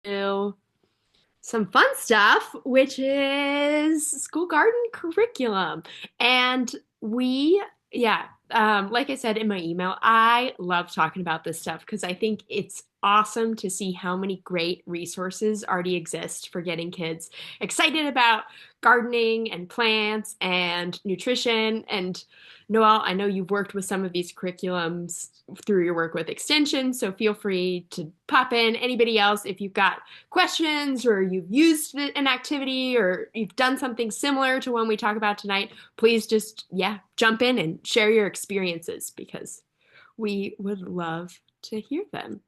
Do some fun stuff, which is school garden curriculum. And yeah, like I said in my email, I love talking about this stuff because I think it's awesome to see how many great resources already exist for getting kids excited about gardening and plants and nutrition. And Noelle, I know you've worked with some of these curriculums through your work with Extension, so feel free to pop in. Anybody else, if you've got questions or you've used an activity or you've done something similar to one we talk about tonight, please just, yeah, jump in and share your experiences because we would love to hear them.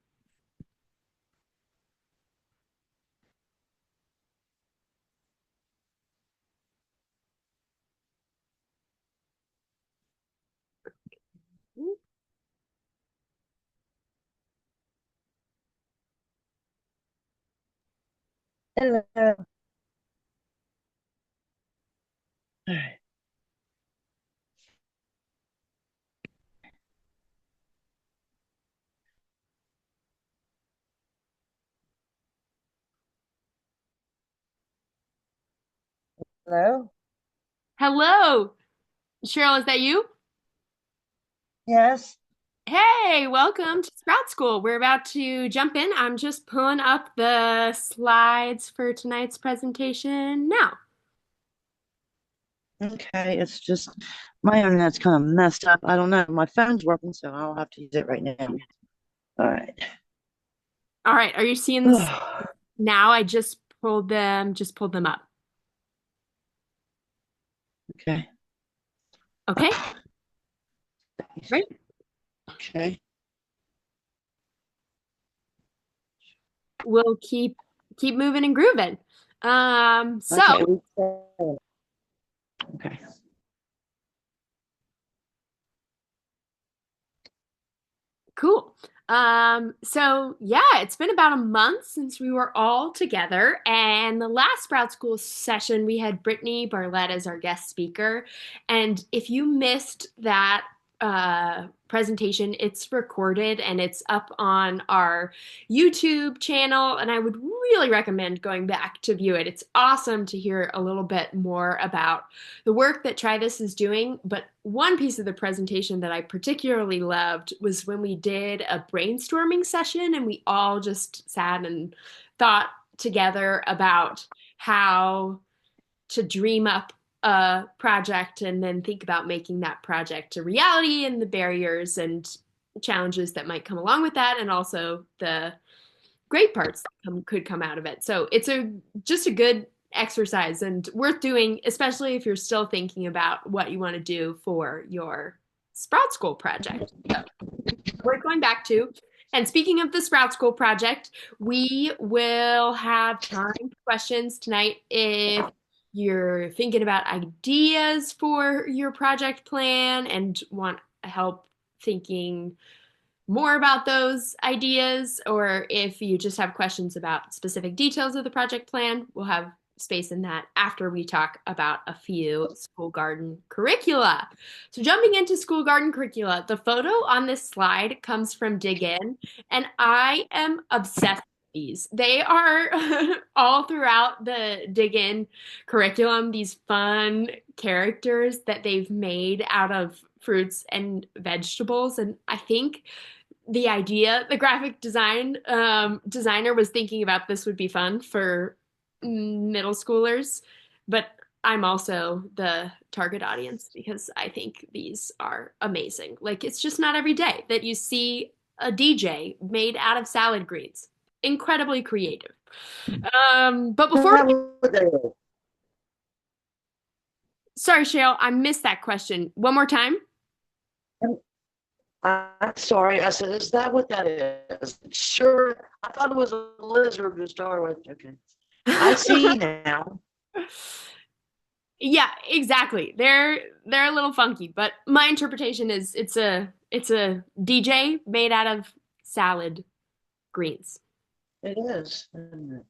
Hello. All right. Hello. Hello, Cheryl, is that you? Yes. Hey, welcome to Sprout School. We're about to jump in. I'm just pulling up the slides for tonight's presentation now. Okay. It's just my internet's kind of messed up. I don't know. My phone's working, so I'll have to use it right now. All right. All right, are you seeing this now? I just pulled them up. Okay. Okay, great. Okay. We'll keep moving and grooving. So Okay. Okay. cool. So yeah, it's been about a month since we were all together, and the last Sprout School session we had Brittany Barlett as our guest speaker. And if you missed that presentation, it's recorded and it's up on our YouTube channel, and I would really recommend going back to view it. It's awesome to hear a little bit more about the work that Try This is doing. But one piece of the presentation that I particularly loved was when we did a brainstorming session and we all just sat and thought together about how to dream up a project and then think about making that project a reality and the barriers and challenges that might come along with that, and also the great parts that could come out of it. So it's a just a good exercise and worth doing, especially if you're still thinking about what you want to do for your Sprout School project. So worth going back to. And speaking of the Sprout School project, we will have time for questions tonight. If you're thinking about ideas for your project plan and want help thinking more about those ideas, or if you just have questions about specific details of the project plan, we'll have space in that after we talk about a few school garden curricula. So, jumping into school garden curricula, the photo on this slide comes from Dig In, and I am obsessed with these. They are all throughout the Dig In curriculum, these fun characters that they've made out of fruits and vegetables. And I think the graphic designer was thinking about this would be fun for middle schoolers, but I'm also the target audience because I think these are amazing. Like, it's just not every day that you see a DJ made out of salad greens. Incredibly creative. But Is before that we, what that is? sorry, Cheryl, I missed that question. One more time. I'm sorry. I said, is that what that is? Sure. I thought it was a lizard to start with. Okay. I see now. Yeah, exactly. They're a little funky, but my interpretation is it's a DJ made out of salad greens. It is. Isn't it?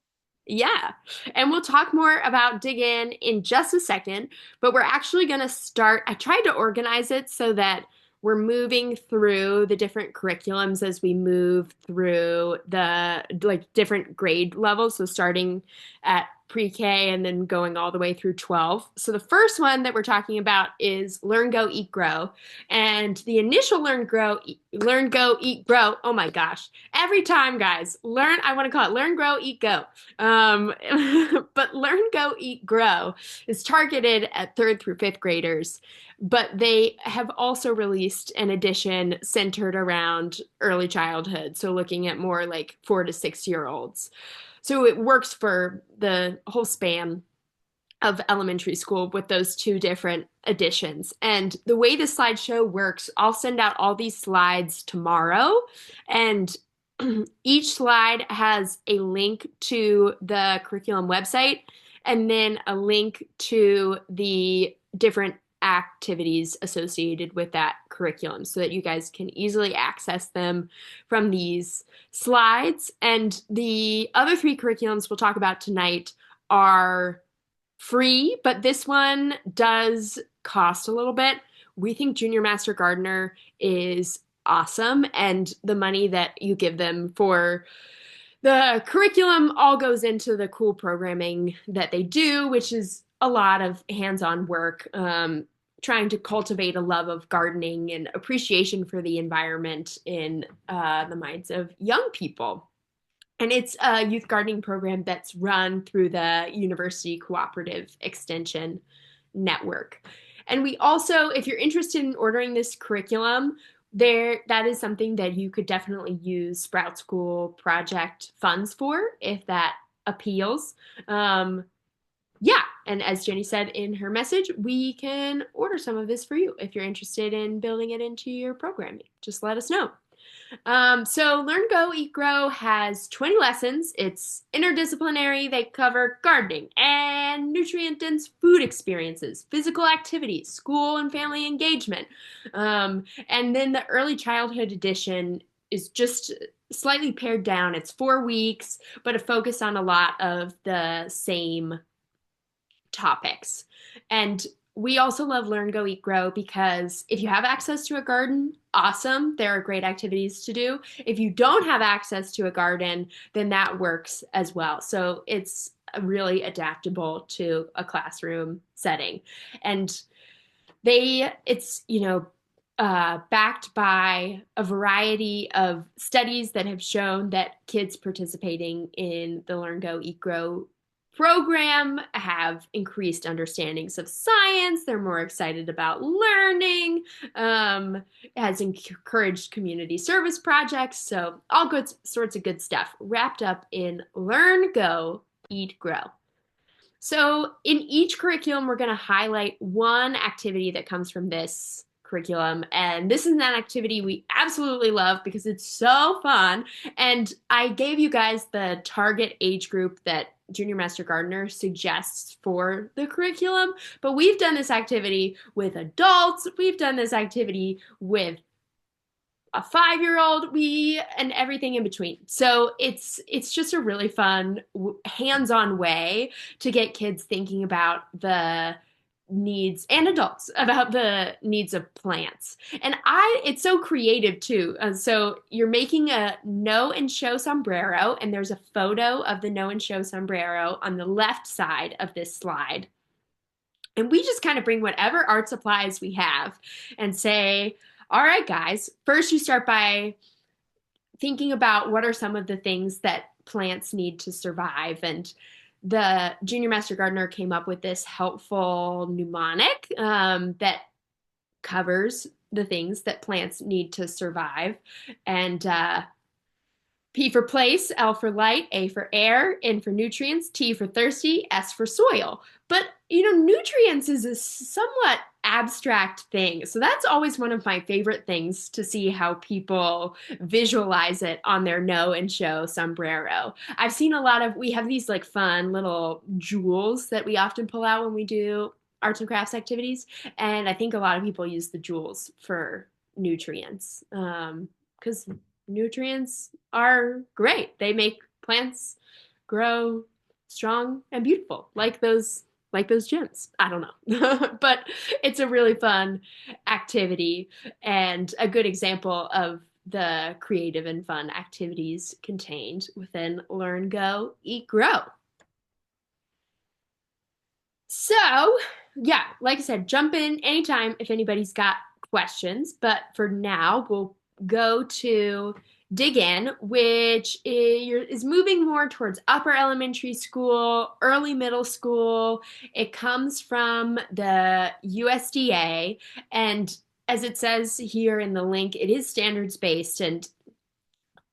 Yeah. And we'll talk more about Dig In just a second, but we're actually going to start. I tried to organize it so that we're moving through the different curriculums as we move through the like different grade levels. So starting at pre-K and then going all the way through 12. So the first one that we're talking about is Learn, Go, Eat, Grow. And the initial Learn, Go, Eat, Grow. Oh my gosh. Every time, guys, I want to call it Learn, Grow, Eat, Go. Um, but Learn, Go, Eat, Grow is targeted at third through fifth graders, but they have also released an edition centered around early childhood. So looking at more like 4 to 6 year olds. So it works for the whole span of elementary school with those two different editions. And the way the slideshow works, I'll send out all these slides tomorrow, and each slide has a link to the curriculum website and then a link to the different activities associated with that curriculum so that you guys can easily access them from these slides. And the other three curriculums we'll talk about tonight are free, but this one does cost a little bit. We think Junior Master Gardener is awesome, and the money that you give them for the curriculum all goes into the cool programming that they do, which is a lot of hands-on work, trying to cultivate a love of gardening and appreciation for the environment in the minds of young people. And it's a youth gardening program that's run through the University Cooperative Extension Network. And we also, if you're interested in ordering this curriculum, that is something that you could definitely use Sprout School project funds for if that appeals. Um, yeah, and as Jenny said in her message, we can order some of this for you if you're interested in building it into your programming. Just let us know. So Learn, Go, Eat, Grow has 20 lessons. It's interdisciplinary. They cover gardening and nutrient-dense food experiences, physical activities, school and family engagement. And then the early childhood edition is just slightly pared down. It's 4 weeks, but a focus on a lot of the same topics. And we also love Learn, Go, Eat, Grow because if you have access to a garden, awesome. There are great activities to do. If you don't have access to a garden, then that works as well. So it's really adaptable to a classroom setting. And it's backed by a variety of studies that have shown that kids participating in the Learn, Go, Eat, Grow program have increased understandings of science. They're more excited about learning. It has encouraged community service projects. So all good sorts of good stuff wrapped up in Learn, Go, Eat, Grow. So in each curriculum, we're going to highlight one activity that comes from this curriculum. And this is an activity we absolutely love because it's so fun. And I gave you guys the target age group that Junior Master Gardener suggests for the curriculum. But we've done this activity with adults. We've done this activity with a 5-year-old, and everything in between. So it's just a really fun hands-on way to get kids thinking about the needs, and adults about the needs of plants. And it's so creative too. So you're making a know and show sombrero, and there's a photo of the know and show sombrero on the left side of this slide. And we just kind of bring whatever art supplies we have and say, all right, guys, first you start by thinking about what are some of the things that plants need to survive. And the Junior Master Gardener came up with this helpful mnemonic that covers the things that plants need to survive. And P for place, L for light, A for air, N for nutrients, T for thirsty, S for soil. But, nutrients is a somewhat abstract thing. So that's always one of my favorite things to see how people visualize it on their know and show sombrero. I've seen we have these like fun little jewels that we often pull out when we do arts and crafts activities. And I think a lot of people use the jewels for nutrients. Because nutrients are great. They make plants grow strong and beautiful, like those like those gyms. I don't know. But it's a really fun activity and a good example of the creative and fun activities contained within Learn, Go, Eat, Grow. So, yeah, like I said, jump in anytime if anybody's got questions. But for now, we'll go to dig in, which is moving more towards upper elementary school, early middle school. It comes from the USDA. And as it says here in the link, it is standards based and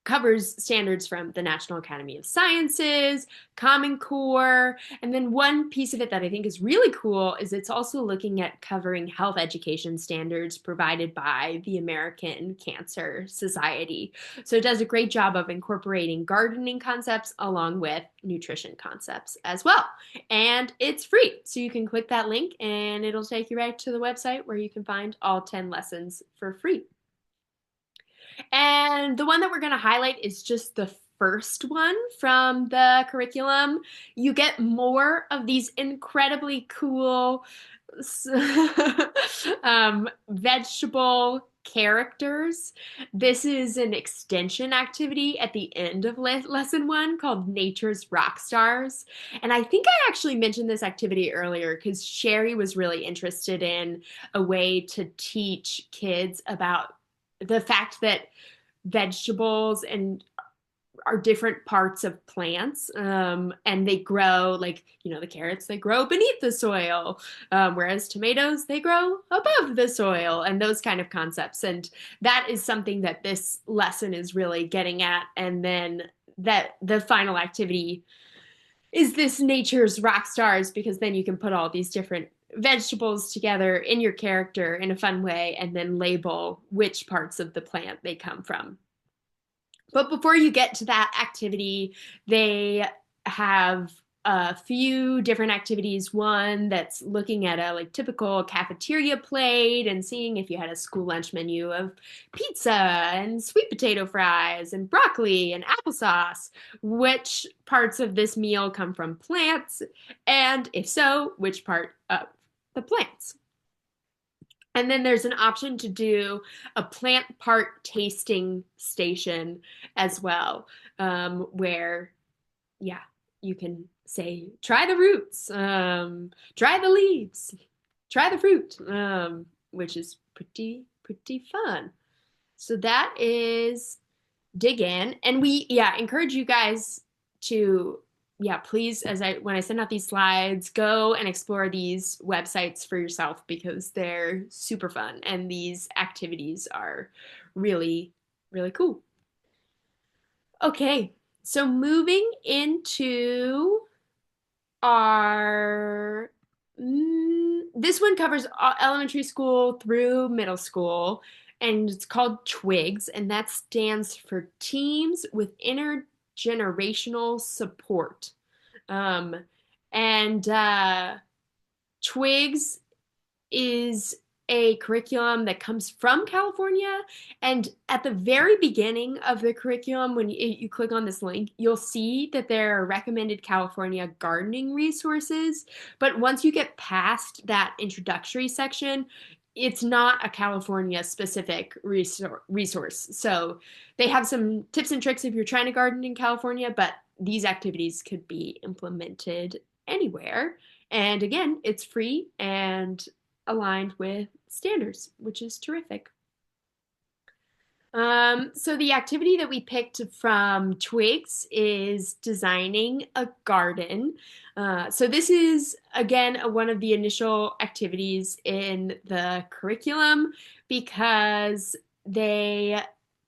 covers standards from the National Academy of Sciences, Common Core, and then one piece of it that I think is really cool is it's also looking at covering health education standards provided by the American Cancer Society. So it does a great job of incorporating gardening concepts along with nutrition concepts as well. And it's free. So you can click that link and it'll take you right to the website where you can find all 10 lessons for free. And the one that we're going to highlight is just the first one from the curriculum. You get more of these incredibly cool vegetable characters. This is an extension activity at the end of lesson one called Nature's Rock Stars. And I think I actually mentioned this activity earlier because Sherry was really interested in a way to teach kids about the fact that vegetables and are different parts of plants, and they grow like the carrots they grow beneath the soil, whereas tomatoes they grow above the soil, and those kind of concepts. And that is something that this lesson is really getting at. And then that the final activity is this Nature's Rock Stars, because then you can put all these different vegetables together in your character in a fun way and then label which parts of the plant they come from. But before you get to that activity, they have a few different activities. One that's looking at a typical cafeteria plate and seeing if you had a school lunch menu of pizza and sweet potato fries and broccoli and applesauce, which parts of this meal come from plants, and if so, which part of the plants. And then there's an option to do a plant part tasting station as well, where, yeah, you can say, try the roots, try the leaves, try the fruit, which is pretty fun. So that is dig in. And we, yeah, encourage you guys to, yeah, please, when I send out these slides, go and explore these websites for yourself because they're super fun and these activities are really, really cool. Okay, so moving into our this one covers elementary school through middle school, and it's called Twigs, and that stands for Teams with Intergenerational Support. Um, and Twigs is a curriculum that comes from California. And at the very beginning of the curriculum, when you click on this link, you'll see that there are recommended California gardening resources. But once you get past that introductory section, it's not a California specific resource. So they have some tips and tricks if you're trying to garden in California, but these activities could be implemented anywhere. And again, it's free and aligned with standards, which is terrific. So the activity that we picked from Twigs is designing a garden. So this is, again, one of the initial activities in the curriculum because they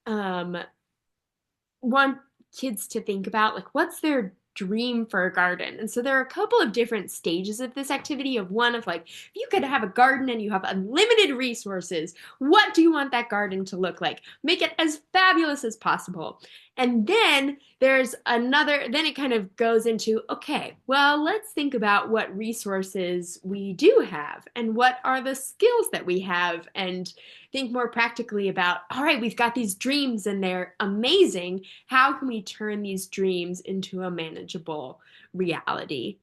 want kids to think about what's their dream for a garden. And so there are a couple of different stages of this activity of one of if you could have a garden and you have unlimited resources, what do you want that garden to look like? Make it as fabulous as possible. And then there's another, then it kind of goes into, okay, well, let's think about what resources we do have and what are the skills that we have, and think more practically about, all right, we've got these dreams and they're amazing. How can we turn these dreams into a manageable reality?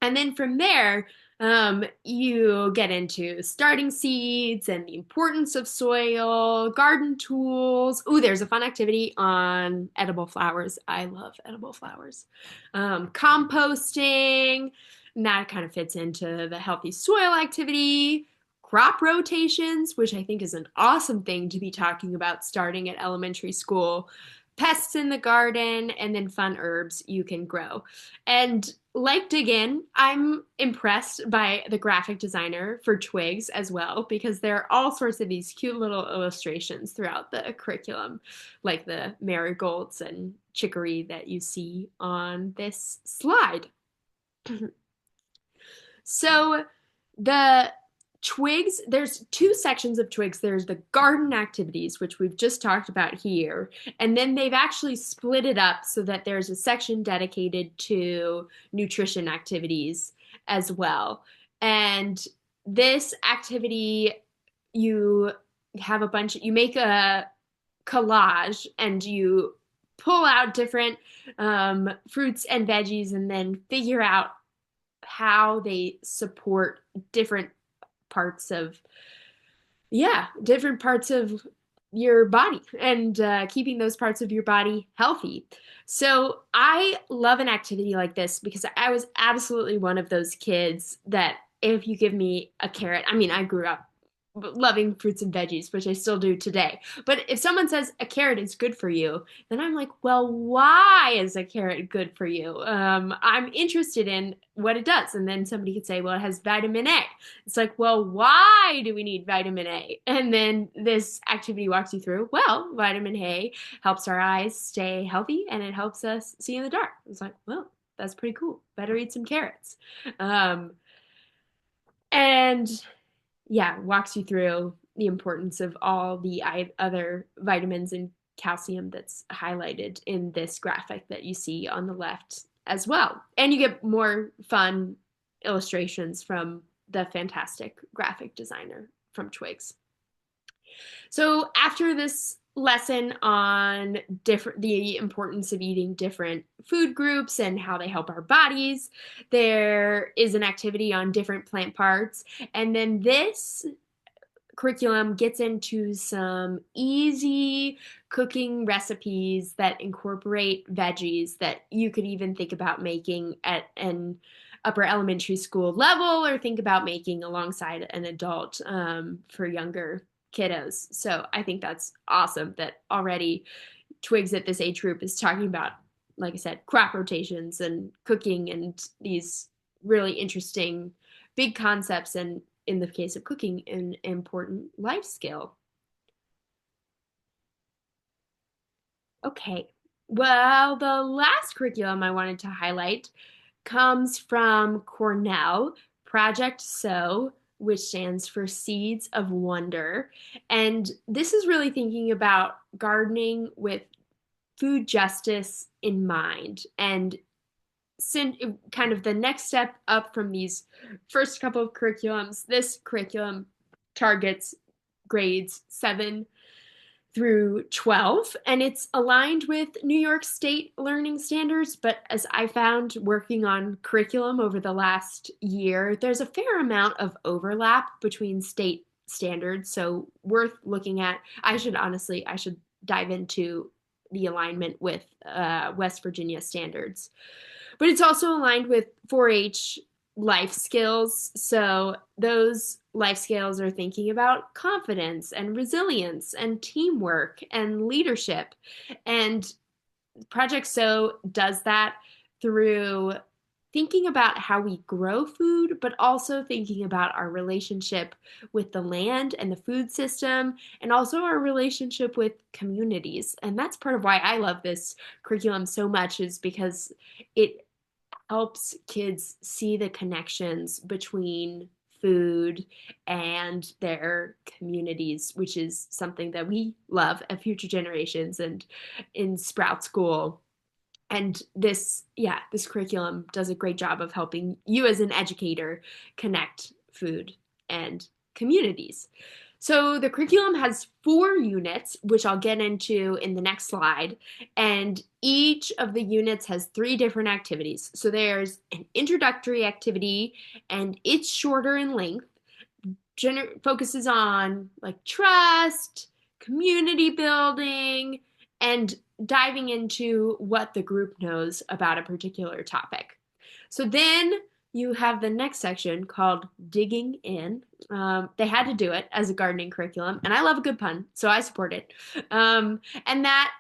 And then from there, you get into starting seeds and the importance of soil, garden tools. Ooh, there's a fun activity on edible flowers. I love edible flowers. Composting, and that kind of fits into the healthy soil activity. Crop rotations, which I think is an awesome thing to be talking about starting at elementary school. Pests in the garden, and then fun herbs you can grow. And like Dig In, I'm impressed by the graphic designer for Twigs as well, because there are all sorts of these cute little illustrations throughout the curriculum, like the marigolds and chicory that you see on this slide. So the Twigs, there's two sections of Twigs. There's the garden activities, which we've just talked about here, and then they've actually split it up so that there's a section dedicated to nutrition activities as well. And this activity, you have a bunch, you make a collage and you pull out different fruits and veggies and then figure out how they support different parts of different parts of your body and keeping those parts of your body healthy. So I love an activity like this because I was absolutely one of those kids that if you give me a carrot, I mean, I grew up loving fruits and veggies, which I still do today. But if someone says a carrot is good for you, then I'm like, well, why is a carrot good for you? I'm interested in what it does. And then somebody could say, well, it has vitamin A. It's like, well, why do we need vitamin A? And then this activity walks you through, well, vitamin A helps our eyes stay healthy and it helps us see in the dark. It's like, well, that's pretty cool. Better eat some carrots. Um, and yeah, walks you through the importance of all the other vitamins and calcium that's highlighted in this graphic that you see on the left as well. And you get more fun illustrations from the fantastic graphic designer from Twigs. So after this lesson on the importance of eating different food groups and how they help our bodies, there is an activity on different plant parts, and then this curriculum gets into some easy cooking recipes that incorporate veggies that you could even think about making at an upper elementary school level or think about making alongside an adult for younger kiddos. So I think that's awesome that already Twigs at this age group is talking about, like I said, crop rotations and cooking and these really interesting big concepts, and in the case of cooking, an important life skill. Okay, well, the last curriculum I wanted to highlight comes from Cornell, Project Sow, which stands for Seeds of Wonder. And this is really thinking about gardening with food justice in mind. And kind of the next step up from these first couple of curriculums, this curriculum targets grades 7 through 12, and it's aligned with New York State learning standards. But as I found working on curriculum over the last year, there's a fair amount of overlap between state standards. So worth looking at. I should dive into the alignment with West Virginia standards. But it's also aligned with 4-H life skills. So those life skills are thinking about confidence and resilience and teamwork and leadership. And Project So does that through thinking about how we grow food, but also thinking about our relationship with the land and the food system, and also our relationship with communities. And that's part of why I love this curriculum so much, is because it helps kids see the connections between food and their communities, which is something that we love at Future Generations and in Sprout School. And this curriculum does a great job of helping you as an educator connect food and communities. So the curriculum has 4 units, which I'll get into in the next slide. And each of the units has 3 different activities. So there's an introductory activity, and it's shorter in length, focuses on like trust, community building, and diving into what the group knows about a particular topic. So then you have the next section called Digging In. They had to do it as a gardening curriculum, and I love a good pun, so I support it. And that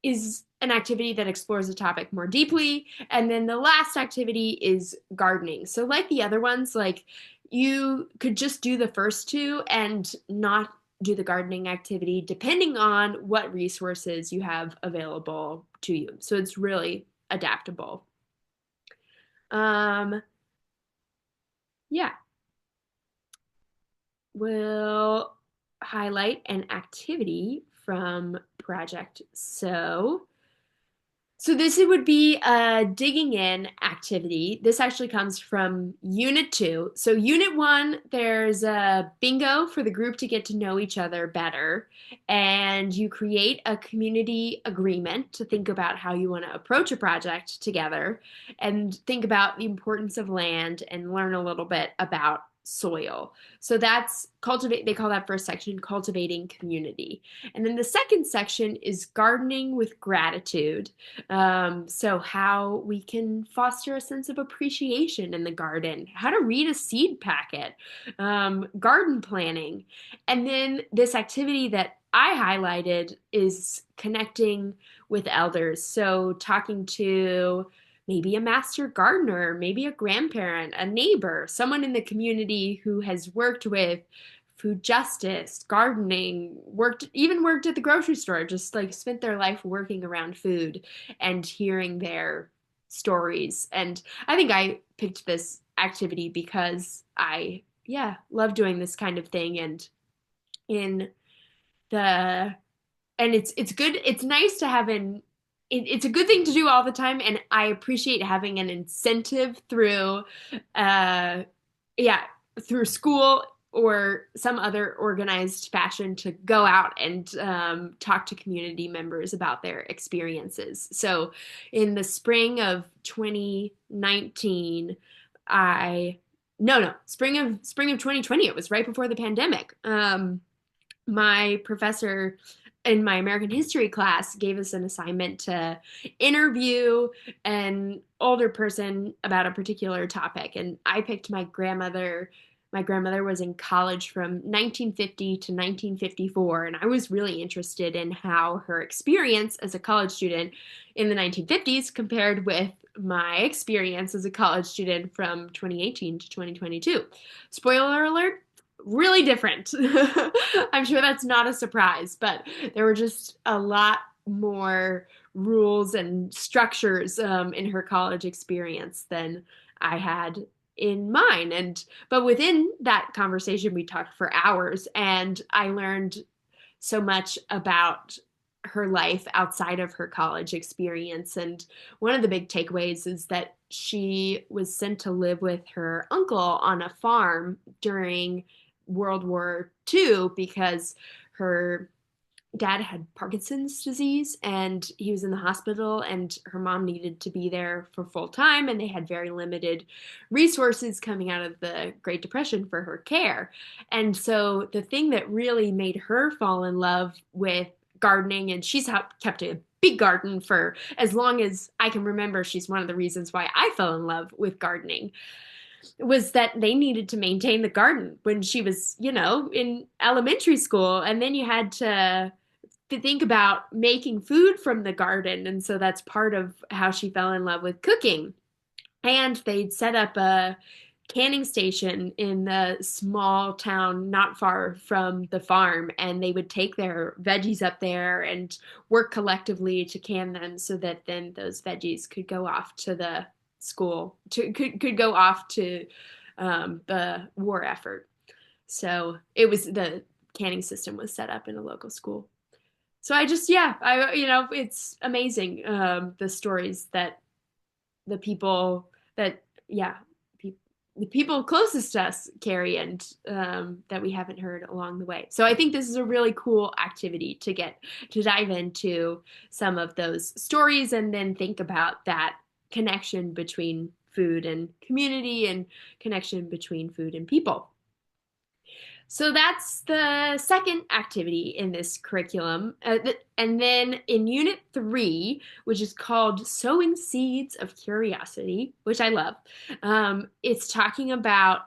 is an activity that explores the topic more deeply. And then the last activity is gardening. So, like the other ones, like you could just do the first two and not do the gardening activity, depending on what resources you have available to you. So, it's really adaptable. Um, yeah, we'll highlight an activity from project. So this would be a digging in activity. This actually comes from Unit 2. So Unit 1, there's a bingo for the group to get to know each other better. And you create a community agreement to think about how you want to approach a project together and think about the importance of land and learn a little bit about soil. So that's cultivate, they call that first section cultivating community. And then the second section is gardening with gratitude. So, how we can foster a sense of appreciation in the garden, how to read a seed packet, garden planning. And then this activity that I highlighted is connecting with elders. So, talking to maybe a master gardener, maybe a grandparent, a neighbor, someone in the community who has worked with food justice, gardening, worked at the grocery store, just like spent their life working around food and hearing their stories. And I think I picked this activity because I love doing this kind of thing and in the and it's good. It's nice to have it's a good thing to do all the time, and I appreciate having an incentive through, uh, yeah, through school or some other organized fashion to go out and talk to community members about their experiences. So, in the spring of 2019, I no no spring of 2020. It was right before the pandemic. My professor in my American history class gave us an assignment to interview an older person about a particular topic. And I picked my grandmother. My grandmother was in college from 1950 to 1954, and I was really interested in how her experience as a college student in the 1950s compared with my experience as a college student from 2018 to 2022. Spoiler alert, really different. I'm sure that's not a surprise, but there were just a lot more rules and structures in her college experience than I had in mine. And but within that conversation, we talked for hours, and I learned so much about her life outside of her college experience. And one of the big takeaways is that she was sent to live with her uncle on a farm during World War II because her dad had Parkinson's disease and he was in the hospital, and her mom needed to be there for full time, and they had very limited resources coming out of the Great Depression for her care. And so the thing that really made her fall in love with gardening, and she's kept a big garden for as long as I can remember. She's one of the reasons why I fell in love with gardening, was that they needed to maintain the garden when she was, in elementary school. And then you had to think about making food from the garden. And so that's part of how she fell in love with cooking. And they'd set up a canning station in the small town not far from the farm, and they would take their veggies up there and work collectively to can them so that then those veggies could go off to the school could go off to the war effort. So it was the canning system was set up in a local school. So I just, it's amazing, the stories that the people that, yeah, the people closest to us carry and that we haven't heard along the way. So I think this is a really cool activity to get to dive into some of those stories and then think about that connection between food and community and connection between food and people. So that's the second activity in this curriculum. And then in Unit 3, which is called Sowing Seeds of Curiosity, which I love, it's talking about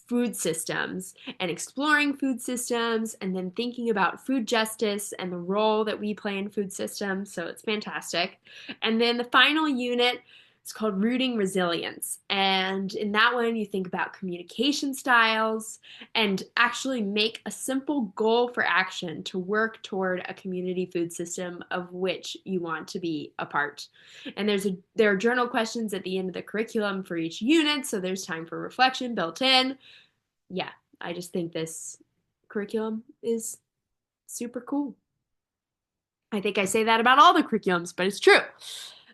food systems and exploring food systems and then thinking about food justice and the role that we play in food systems. So it's fantastic. And then the final unit is called Rooting Resilience. And in that one, you think about communication styles and actually make a simple goal for action to work toward a community food system of which you want to be a part. And there are journal questions at the end of the curriculum for each unit, so there's time for reflection built in. Yeah, I just think this curriculum is super cool. I think I say that about all the curriculums, but it's true.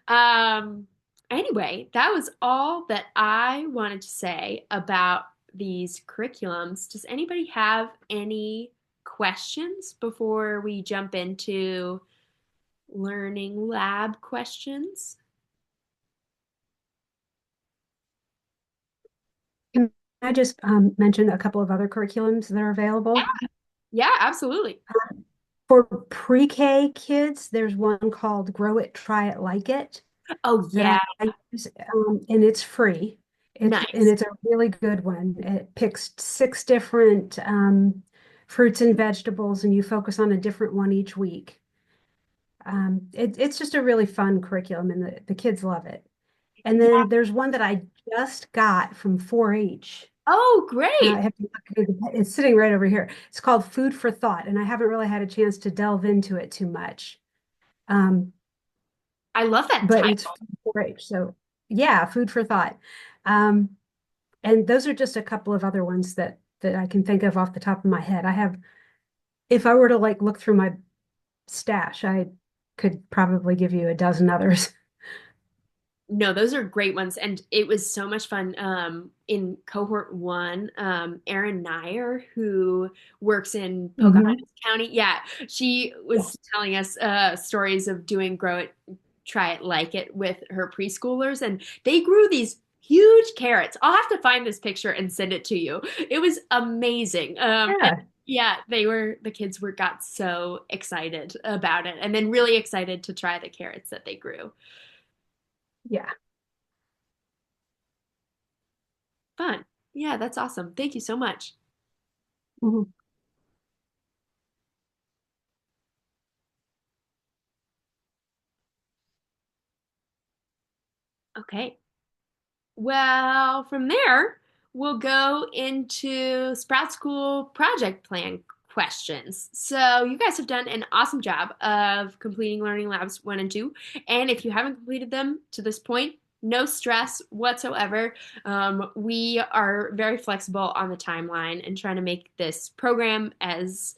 Um, anyway, that was all that I wanted to say about these curriculums. Does anybody have any questions before we jump into learning lab questions? Can I just mention a couple of other curriculums that are available? Yeah, absolutely. For pre-K kids, there's one called Grow It, Try It, Like It Oh, that yeah, I use, and it's free. nice. It's a really good one. It picks six different fruits and vegetables, and you focus on a different one each week. It's just a really fun curriculum, and the kids love it. And Yeah. then there's one that I just got from 4-H. Oh, I great. have to look, it's sitting right over here. It's called Food for Thought, and I haven't really had a chance to delve into it too much. Um, I love that but it's title. 4-H, so yeah, Food for Thought. Um, and those are just a couple of other ones that I can think of off the top of my head. I have, if I were to like look through my stash, I could probably give you a dozen others. No, those are great ones. And it was so much fun. In cohort one, Erin Nyer, who works in Mhm. Pocahontas County, yeah, she Yeah. was telling us stories of doing Grow It, Try It, Like It with her preschoolers. And they grew these huge carrots. I'll have to find this picture and send it to you. It was amazing. And Yeah. yeah, the kids got so excited about it and then really excited to try the carrots that they grew. Yeah. Fun. Yeah, that's awesome. Thank you so much. Mhm. Okay. Well, from there, we'll go into Sprout School project plan questions. So, you guys have done an awesome job of completing Learning Labs 1 and 2. And if you haven't completed them to this point, no stress whatsoever. We are very flexible on the timeline and trying to make this program as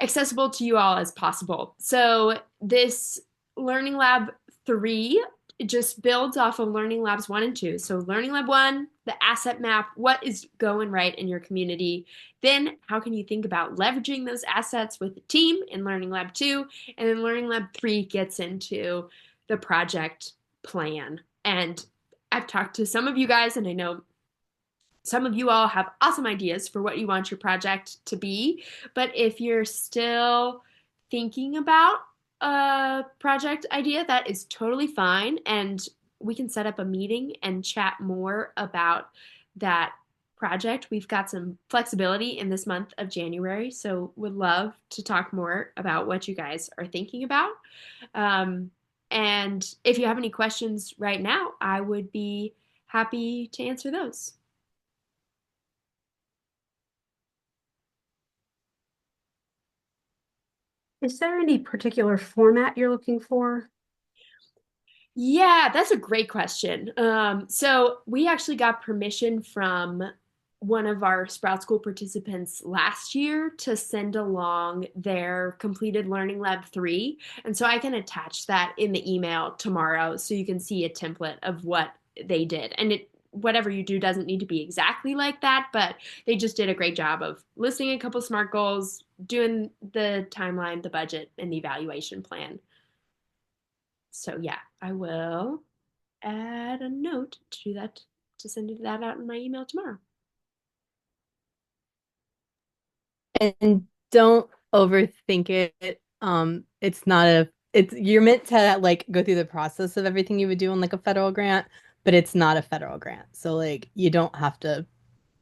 accessible to you all as possible. So this Learning Lab 3 just builds off of Learning Labs 1 and 2. So Learning Lab 1, the asset map, what is going right in your community? Then how can you think about leveraging those assets with the team in Learning Lab 2? And then Learning Lab 3 gets into the project plan. And I've talked to some of you guys, and I know some of you all have awesome ideas for what you want your project to be, but if you're still thinking about a project idea, that is totally fine. And we can set up a meeting and chat more about that project. We've got some flexibility in this month of January, so would love to talk more about what you guys are thinking about. Um, and if you have any questions right now, I would be happy to answer those. Is there any particular format you're looking for? Yeah, that's a great question. So we actually got permission from one of our Sprout School participants last year to send along their completed Learning Lab 3. And so I can attach that in the email tomorrow so you can see a template of what they did. And it whatever you do doesn't need to be exactly like that, but they just did a great job of listing a couple SMART goals, doing the timeline, the budget, and the evaluation plan. So yeah, I will add a note to do that, to send that out in my email tomorrow. And don't overthink it. It's not a it's you're meant to like go through the process of everything you would do on like a federal grant, but it's not a federal grant. So like you don't have to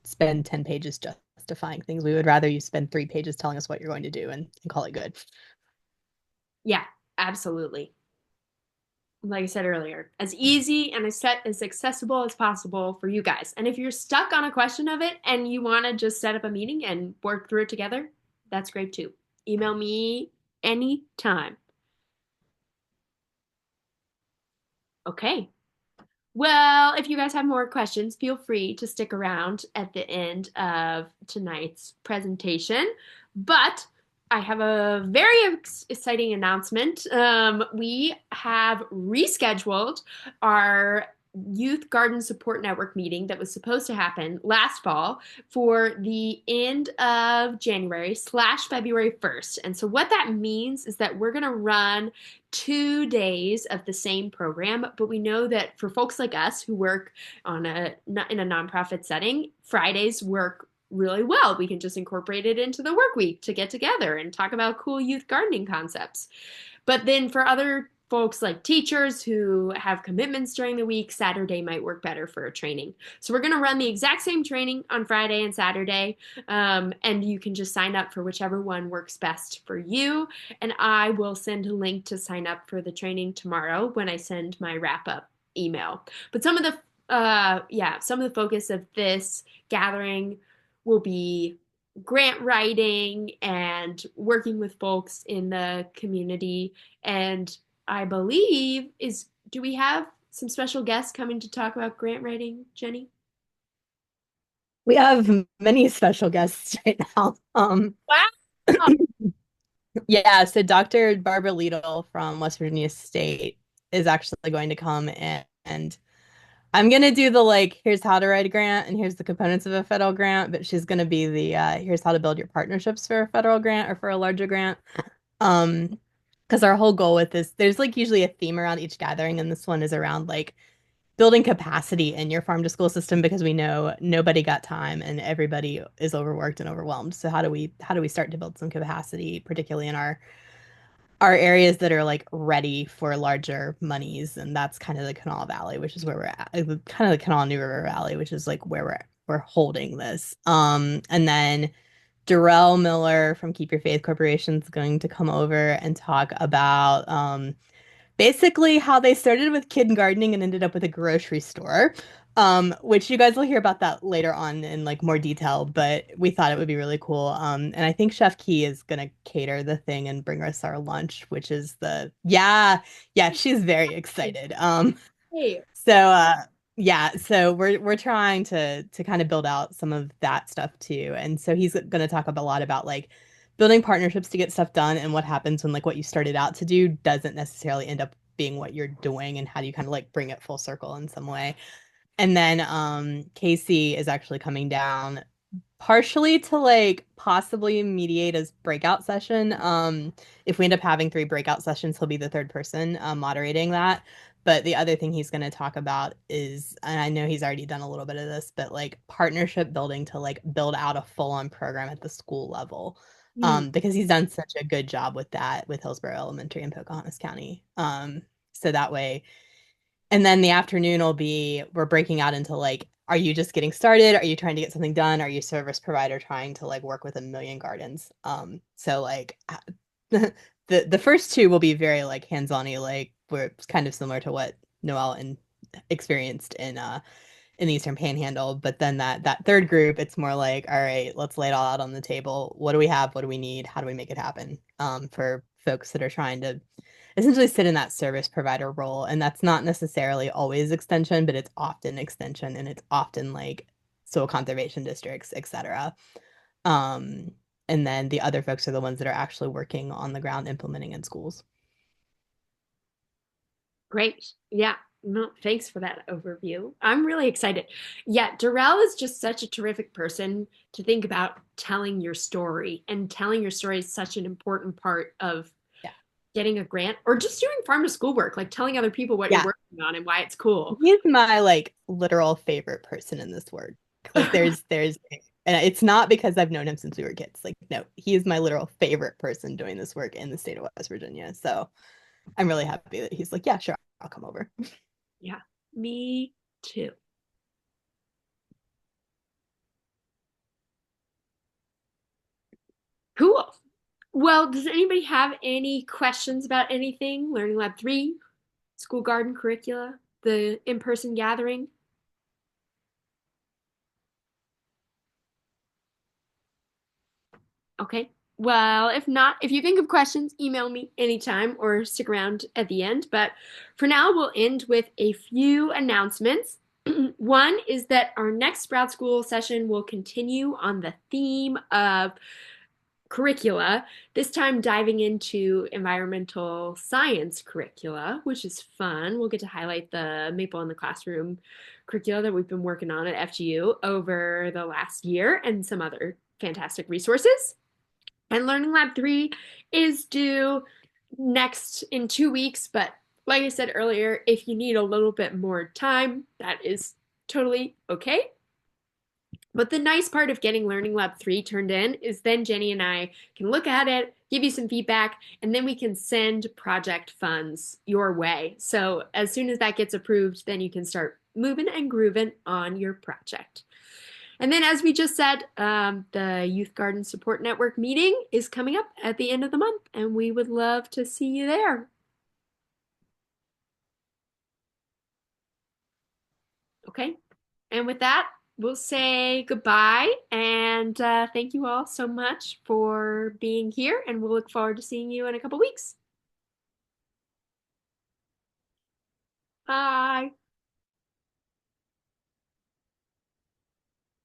spend 10 pages justifying things. We would rather you spend 3 pages telling us what you're going to do and call it good. Yeah, absolutely. Like I said earlier, as easy and as accessible as possible for you guys. And if you're stuck on a question of it and you want to just set up a meeting and work through it together, that's great too. Email me anytime. Okay. Well, if you guys have more questions, feel free to stick around at the end of tonight's presentation. But I have a very exciting announcement. We have rescheduled our Youth Garden Support Network meeting that was supposed to happen last fall for the end of January/February 1st. And so, what that means is that we're going to run 2 days of the same program, but we know that for folks like us who work in a nonprofit setting, Fridays work really well. We can just incorporate it into the work week to get together and talk about cool youth gardening concepts. But then for other folks like teachers who have commitments during the week, Saturday might work better for a training. So we're going to run the exact same training on Friday and Saturday, and you can just sign up for whichever one works best for you. And I will send a link to sign up for the training tomorrow when I send my wrap up email. But some of the focus of this gathering will be grant writing and working with folks in the community. And I believe do we have some special guests coming to talk about grant writing, Jenny? We have many special guests right now. Wow. Yeah, so Dr. Barbara Liedel from West Virginia State is actually going to come and I'm gonna do the like, here's how to write a grant and here's the components of a federal grant, but she's gonna be the here's how to build your partnerships for a federal grant or for a larger grant. Um, because our whole goal with this, there's like usually a theme around each gathering, and this one is around like building capacity in your farm to school system because we know nobody got time and everybody is overworked and overwhelmed. So how do we start to build some capacity, particularly in our areas that are like ready for larger monies, and that's kind of the Kanawha Valley, which is where we're at, kind of the Kanawha New River Valley, which is like where we're holding this. And then Darrell Miller from Keep Your Faith Corporation is going to come over and talk about basically how they started with kid gardening and ended up with a grocery store. Which you guys will hear about that later on in like more detail, but we thought it would be really cool. And I think Chef Key is gonna cater the thing and bring us our lunch, which is yeah, she's very excited. Hey, So yeah, so we're trying to kind of build out some of that stuff too. And so he's going to talk a lot about like building partnerships to get stuff done and what happens when like what you started out to do doesn't necessarily end up being what you're doing and how do you kind of like bring it full circle in some way. And then Casey is actually coming down partially to like possibly mediate as breakout session. If we end up having 3 breakout sessions, he'll be the third person moderating that. But the other thing he's going to talk about is, and I know he's already done a little bit of this, but like partnership building to like build out a full-on program at the school level. Because he's done such a good job with that with Hillsborough Elementary in Pocahontas County. So that way and then the afternoon will be we're breaking out into like, are you just getting started? Are you trying to get something done? Are you a service provider trying to like work with a million gardens? So like the first two will be very like hands-on-y, like where it's kind of similar to what Noelle and experienced in the Eastern Panhandle. But then that third group, it's more like, all right, let's lay it all out on the table. What do we have? What do we need? How do we make it happen? For folks that are trying to essentially sit in that service provider role. And that's not necessarily always extension, but it's often extension and it's often like soil conservation districts, etc. Um, and then the other folks are the ones that are actually working on the ground implementing in schools. great. Yeah. No, thanks for that overview. I'm really excited. Yeah, Darrell is just such a terrific person to think about telling your story, and telling your story is such an important part of Yeah. getting a grant or just doing farm to school work, like telling other people what you're Yeah. working on and why it's cool. He's my like literal favorite person in this work. Like there's and it's not because I've known him since we were kids. Like no, he is my literal favorite person doing this work in the state of West Virginia. So I'm really happy that he's like, yeah, sure, I'll come over. Yeah, me too. Cool. Well, does anybody have any questions about anything? Learning Lab 3, school garden curricula, the in-person gathering? Okay. Well, if not, if you think of questions, email me anytime or stick around at the end. But for now, we'll end with a few announcements. One is that our next Sprout School session will continue on the theme of curricula, this time diving into environmental science curricula, which is fun. We'll get to highlight the Maple in the Classroom curricula that we've been working on at FGU over the last year and some other fantastic resources. And Learning Lab 3 is due next in 2 weeks, but like I said earlier, if you need a little bit more time, that is totally okay. But the nice part of getting Learning Lab 3 turned in is then Jenny and I can look at it, give you some feedback, and then we can send project funds your way. So as soon as that gets approved, then you can start moving and grooving on your project. And then, as we just said, the Youth Garden Support Network meeting is coming up at the end of the month, and we would love to see you there. Okay. And with that, we'll say goodbye and thank you all so much for being here. And we'll look forward to seeing you in a couple weeks. Bye.